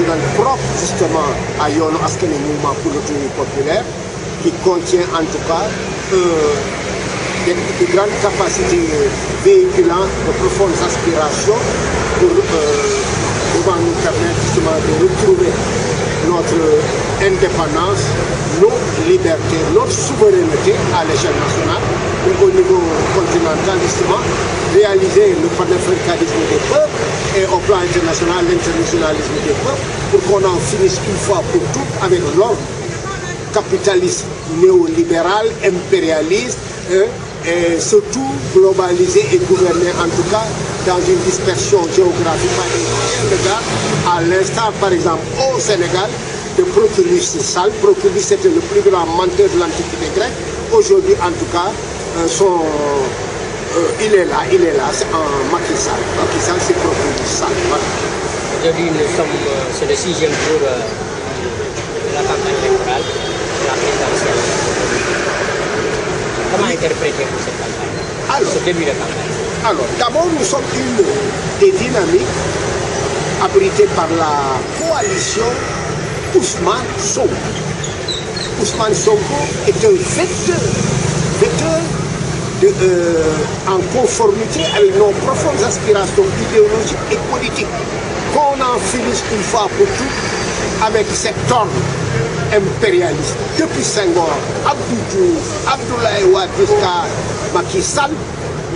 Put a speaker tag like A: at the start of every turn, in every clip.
A: culturel propre justement à Yoonu Askan Wi mouvement pour l'autonomie populaire qui contient en tout cas de grandes capacités véhiculant de profondes aspirations pour nous permettre justement de retrouver notre indépendance, nos libertés, notre souveraineté à l'échelle nationale ou au niveau continental justement, réaliser le panafricanisme des peuples et au plan international l'internationalisme des peuples pour qu'on en finisse une fois pour toutes avec l'ordre capitaliste, néolibéral, impérialiste et surtout globalisé et gouverné en tout cas dans une dispersion géographique à l'instar par exemple au Sénégal de Proclus Sall. Proclus c'était le plus grand menteur de l'Antiquité grecque. Aujourd'hui en tout cas il est là, c'est en Macky Sall. Macky Sall c'est Proclus Sall. Voilà.
B: Aujourd'hui c'est le 6e jour de la campagne électorale, de la présidentielle. Comment interprétez-vous cette campagne, ce début de campagne?
A: Alors, d'abord, nous sommes une des dynamiques abritées par la coalition Ousmane Sonko. Ousmane Sonko est un vecteur en conformité avec nos profondes aspirations idéologiques et politiques. Qu'on en finisse une fois pour toutes avec cet ordre impérialiste. Depuis Senghor, Abdou Diouf, Abdoulaye Wade jusqu'à Macky Sall,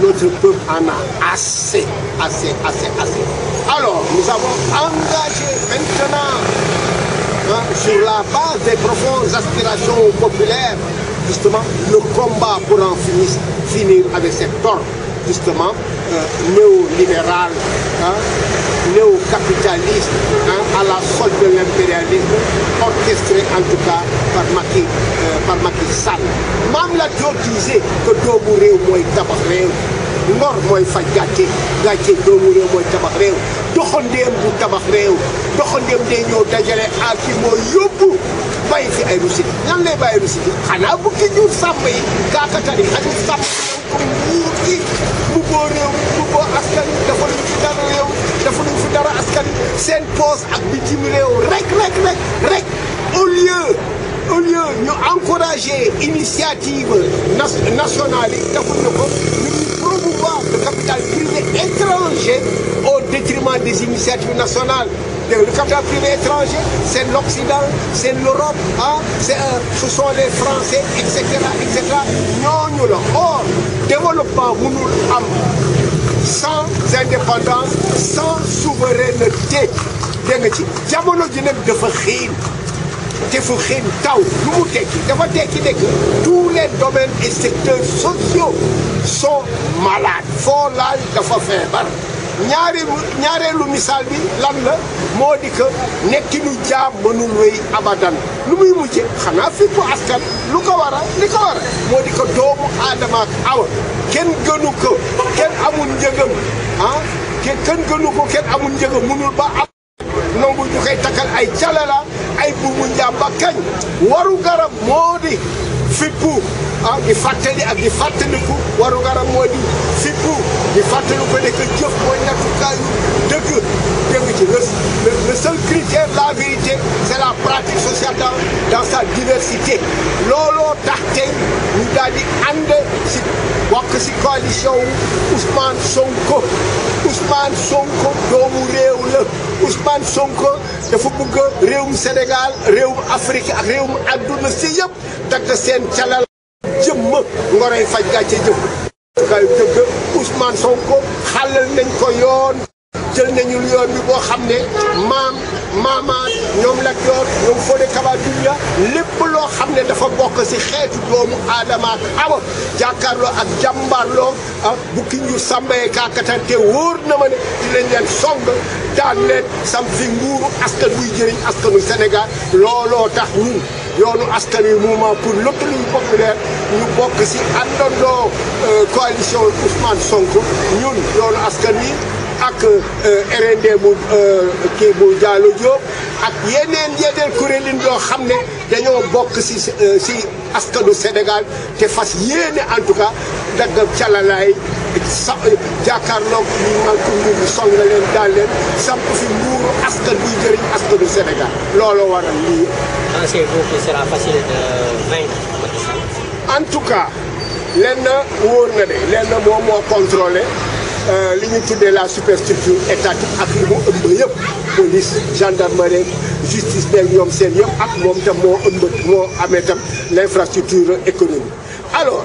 A: notre peuple en a assez. Alors, nous avons engagé maintenant, sur la base des profondes aspirations populaires, justement, le combat pour en finir avec cet ordre, justement, néolibéral, néocapitaliste, à la solde de l'impérialisme, orchestré en tout cas par Macky Sall. Même la Diop disait que doomu réew mooy tabax réew, ngor mooy faj gàcce doomu réew mooy tabax réew, doxandéem bu tabax réew, doxandéem day ñëw dajale ak ki mooy yóbbu bàyyi fi ay Russie. Ñan lay bàyyi Russie bi xanaa bu ki jur sàmm yi kaakatari xajul sàmm ko nguur gi bu boo réew bu boo askan dafa luñ fi dara réew dafa luñ fi dara askan seen poos ak bitim réew rek au lieu ñu encourager initiative nationale yi defuñ na ko ñu promouvoir le capital privé étranger au détriment des initiatives nationales. Le capital privé étranger, c'est l'Occident, c'est l'Europe, ce sont les Français, etc. ñooñu la. Or, développement mënul am sans indépendance, sans souveraineté. Dégg nga ci jamono ji nag dafa xiin te fu xiin taw lu mu tekki dafa tekki nekk tous les domaines et secteurs sociaux sont malades. Foo laal dafa feebar. ñaareelu misaal bi lan la moo di que nekkinu jaam mënul wéy abadan lu muy mujje xanaa fi ko askan lu ko waral li ko waral moo di que doomu aadama ak awa kenn gënu ko kenn amul njëgam kenn gënu ko kenn amul njëgam mënul ba am nangu ñu koy takkal ay calala ay buumu njaam ba kañ waru garab moo di fippu di fàttali ak di fàttaliku waru garab moo di fippu di fàttaliku ne que jëf mooy nattukaayu dëgg ci le seul critère la vérité c'est la pratique sociale dans sa diversité looloo tax tey ñu daal di ànd si bokk si coalition wu Ousmane Sonko doomu réew la Ousmane Sonko dafa bëgg réewum Sénégal réewum Afrique ak réewum adduna si yëpp dagg seen calal jëmm ngoroy faj gàcce jëf kay dëgg Ousmane Sonko xàllal nañ ko yoon jël nañu yoon bi boo xam ne maamaat ñoom Lat Joor ñoom Fodé Kabadoulia lépp loo xam ne dafa bokk si xeetu doomu aadama ak awa jàkkaarloo ak jàmbaarloo bu ki ñu sàmbayee kaakatante wóor na ma ne dinañ leen song daan leen sam fi nguuru askan buy jëriñ askanu Sénégal looloo tax ñun yoonu askan wi mouvement pour l'autonomie populaire ñu bokk si àndandoo coalition Ousmane Sonko ñun yoonu askan wi ak RND bu kii bu Diallo Diop ak yeneen kuréelin yoo xam ne dañoo bokk si askanu Sénégal te fas yéene en tout cas dagg calalaay sa jàkkaarloog ñu manque nguur bi song na leen daal leen samp fi nguuru askan buy jëriñ askanu Sénégal looloo waral lii.
B: Pensez-vous qu'il sera facile de vaincre Macky Sall?
A: En tout cas lenn wóor na de lenn moom moo contrôlé li ñu tuddee la superstructure étatique ak li mu ëmb yëpp police gendarmerie justice beeg ñoom seen yëpp ak moom tam moo ëmb moo amee tam l'infrastructure économique. alors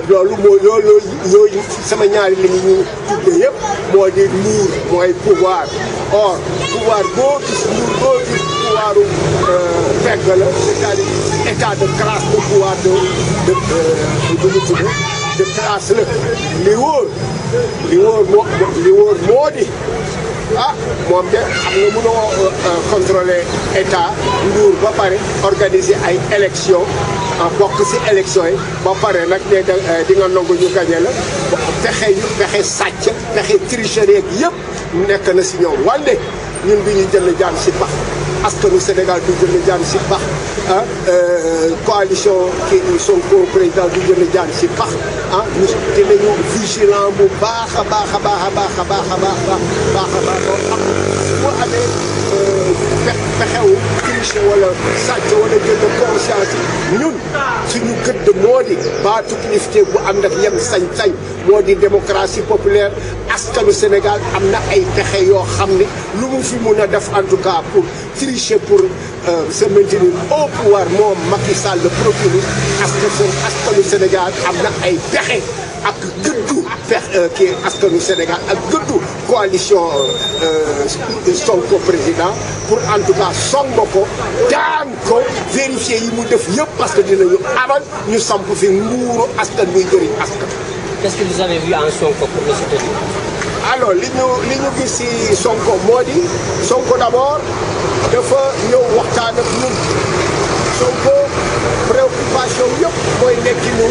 A: loolu moo yooyu sama ñaari li ñu tuddee yëpp moo di nguur mooy pouvoir or pouvoir boo gis nguur boo gis pouvoiru fekk la c'est-à-dire état de classe de pouvoir de classe la li wóor moo di moom de xam nga mënoo contrôler état nguur ba pare organiser ay élection bokk ci élection yi ba pare nag ne di nga nangu ñu gagné la pexe sàcc pexe tricherie yëpp nekk na ci ñoom wante ñun bi ñu jënd jaan ci pax askanu Sénégal du jënd jaan ci pax coalition kii Sonko président du jënd jaan ci pax ñu dinañu vigilant bu baax a baax a baax a baax a baax a baax a baax boo amee pexewu triche wala sàcc wala jënd conscience ñun suñu gëdd moo di baatu kilifte bu ànd ak yem sañ-sañ moo di démocratie populaire askanu Sénégal am na ay pexe yoo xam ne lu mu fi mun a def en tout cas pour tricher pour se maintenir au pouvoir moom Macky Sall le procureur askanu Sénégal am na ay pexe ak gëddu kii askanu Sénégal ak gëddu coalition Sonko président pour en tout cas song ko daan ko vérifier yi mu def yëpp parce que dinañu amal ñu samp fi nguuru askan muy jëriñ askan.
B: Qu'est-ce que vous avez vu en Sonko pour le soutenir?
A: alors li ñu gis ci Sonko moo di Sonko d'abord dafa ñëw waxtaan ak ñun Sonko préoccupation yëpp mooy nekkinu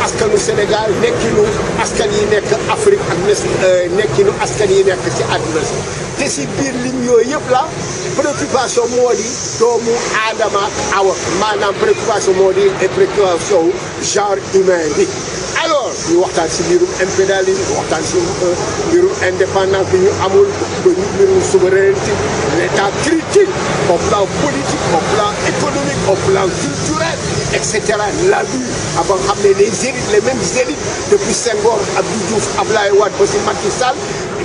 A: askanu Sénégal nekkinu askan yi nekk Afrique ak nekkinu askan yi nekk ci àdduna si te ci biir ligne yooyu yëpp la préoccupation moo di doomu aadama awa maanaam préoccupation moo di préoccupation genre humain bi. alors ñu waxtaan ci mbirum impérialisme waxtaan ci mbirum indépendance bi ñu amul mbirum souveraineté l'état critique au plan politique au plan économique au plan culturel etc. l'abus avant xam ne les élites les mêmes élites depuis Senghor Abdou Diouf Abdoulaye Wade ba ci Macky Sall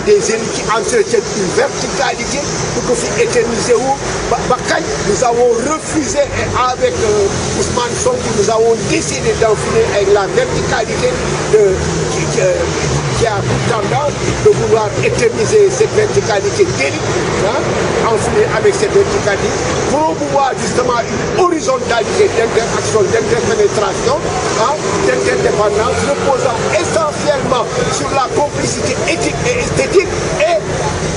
A: des élites qui entretiennent une verticalité pour que fi éterniser wu ba kañ nous avons refusé et avec Ousmane Sonko nous avons décidé d'en finir avec la verticalité qui a pour tendance de vouloir éterniser cette verticalité d'élite, en finir avec cette verticalité, promouvoir justement une horizontalité d'interaction, d'interpénétration, d'interdépendance, reposant essentiellement sur la complicité éthique et esthétique et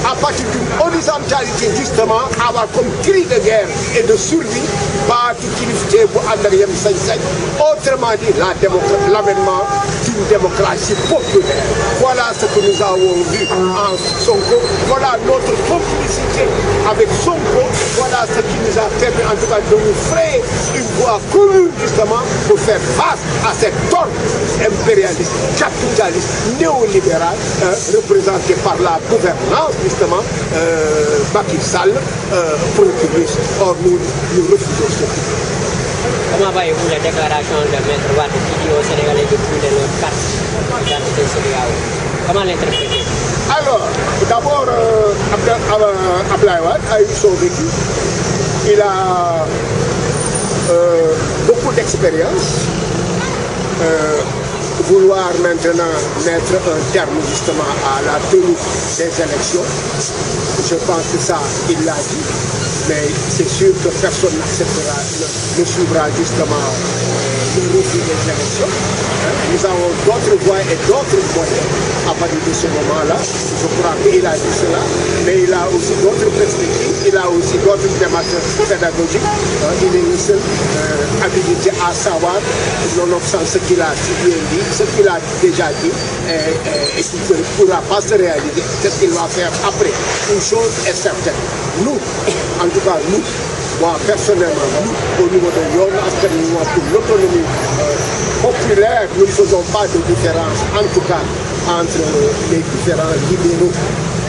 A: à partir d'une horizontalité justement avoir comme cri de guerre et de survie baatu kilifte bu ànd ak yem sañ-sañ autrement dit l'avènement d'une démocratie populaire. Voilà ce que nous avons vu en Sonko, voilà notre complicité avec Sonko, voilà ce qui nous a permis en tout cas de nous frayer une voie commune justement pour faire face à cette ordre impérialiste, capitaliste, néolibéral représenté par la gouvernance justement Macky Sall procureur. Or nous refusons ce qui.
B: Comment voyez-vous les déclarations de Maître Wade qui dit aux Sénégalais de brûler leur carte d'identité CEDEAO? Comment l'interpréter?
A: Alors, d'abord, Abdoulaye Wade a eu son vécu. Il a beaucoup d'expérience. Vouloir maintenant mettre un terme justement à la tenue des élections, je pense que ça, il l'a dit, mais c'est sûr que personne n'acceptera, ne suivra justement le refus des élections. Nous avons d'autres voies et d'autres moyens à partir de ce moment-là. Je crois qu'il a dit cela, mais il a aussi d'autres perspectives, il a aussi d'autres démarches pédagogiques. Il est le seul habilité à savoir, nonobstant ce qu'il a si bien dit, ce qu'il a déjà dit et qui ne pourra pas se réaliser, c'est ce qu'il va faire après. Une chose est certaine, nous, en tout cas nous, moi personnellement, nous, au niveau de Yon, pour l'autonomie populaire, nous ne faisons pas de différence, en tout cas entre les différents libéraux.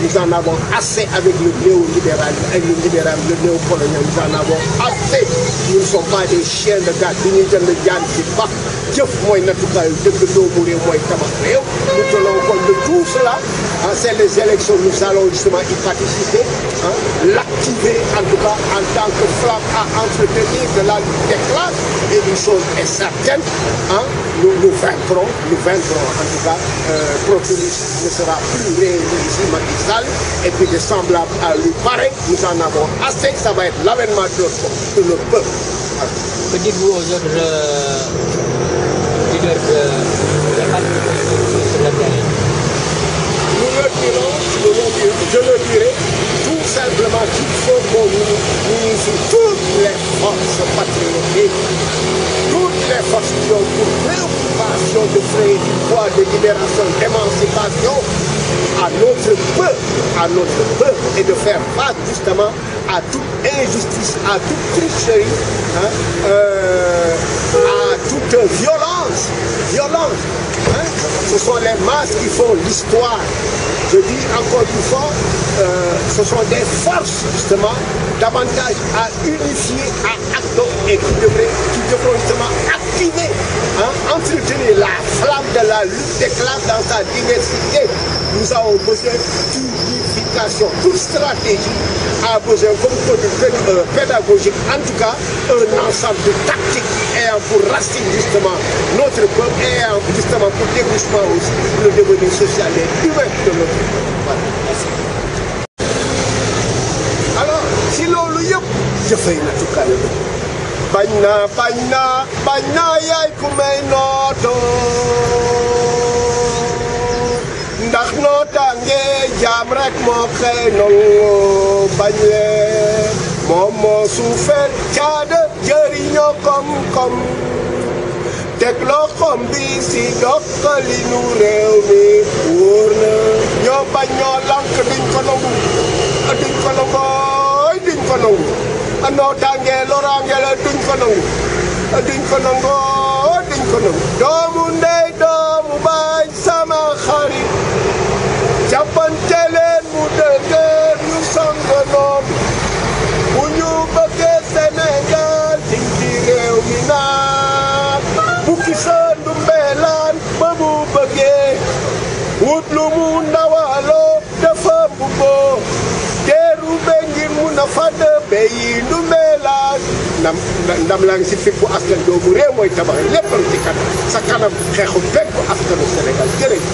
A: Nous en avons assez avec le néolibéralisme, avec le libéralisme, le néocolonial, nous en avons assez. Nous ne sommes pas des chiens de garde, nous ne sommes pas nous tenons compte de tout cela. C'est les élections, nous allons justement y participer, l'activer en tout cas en tant que flamme à entretenir de la lutte des classes. Et une chose est certaine, nous vaincrons en tout cas, Proximus ne sera plus réélu ici, Macky Sall, et puis de semblable à lui pareil, nous en avons assez, ça va être l'avènement de notre peuple.
B: Que dites-vous aux autres leaders de parti sur le terrain?
A: Je le dirai tout simplement qu'il faut qu'on unifie toutes les forces patriotiques, toutes les forces qui ont pour préoccupation de créer du poids de libération, d'émancipation à notre peuple et de faire face justement à toute injustice, à toute tricherie, à toute violence. Ce sont les masses qui font l'histoire. Je dis encore une fois, ce sont des forces justement davantage à unifier, à acter et qui devront justement activer, entretenir la flamme de la lutte des classes dans sa diversité. Nous avons besoin d'unification. Toute stratégie a besoin, comme produit pédagogique, en tout cas, un ensemble de tactiques ayant pour racine justement notre peuple et justement pour débouchement aussi le devenir social et humain de notre peuple. Voilà. Merci. Alors, si l'on le yop, je fais en tout cas le bagna yay kumay noto ndax noo tànge jaam rek moo xëy nongo bañ leen moom moo suufeel caada jëriñoo kom teg loxoom bi si doxalinu réew mi wóor na ñoo bañ ñoo lank duñ ko nangu noo tànge loraange la duñ ko nangu doomu ndey doomu baay sama xarit jàppante leen mu dëgër ñu song noon bu ñu bëggee Sénégal ci réew mi naat bukki sëndu mbeelaan ba mu bëggee wut lu mu ndawaloo dafa mbubboo teeru be ngir mun a fàdd beyi ndu mbeelaan ndam laa ngi si fekk bu askan doomu réew mooy tabax léppam ci kanam sa kanam xeexu fekk bu askanu Sénégal jërëjëf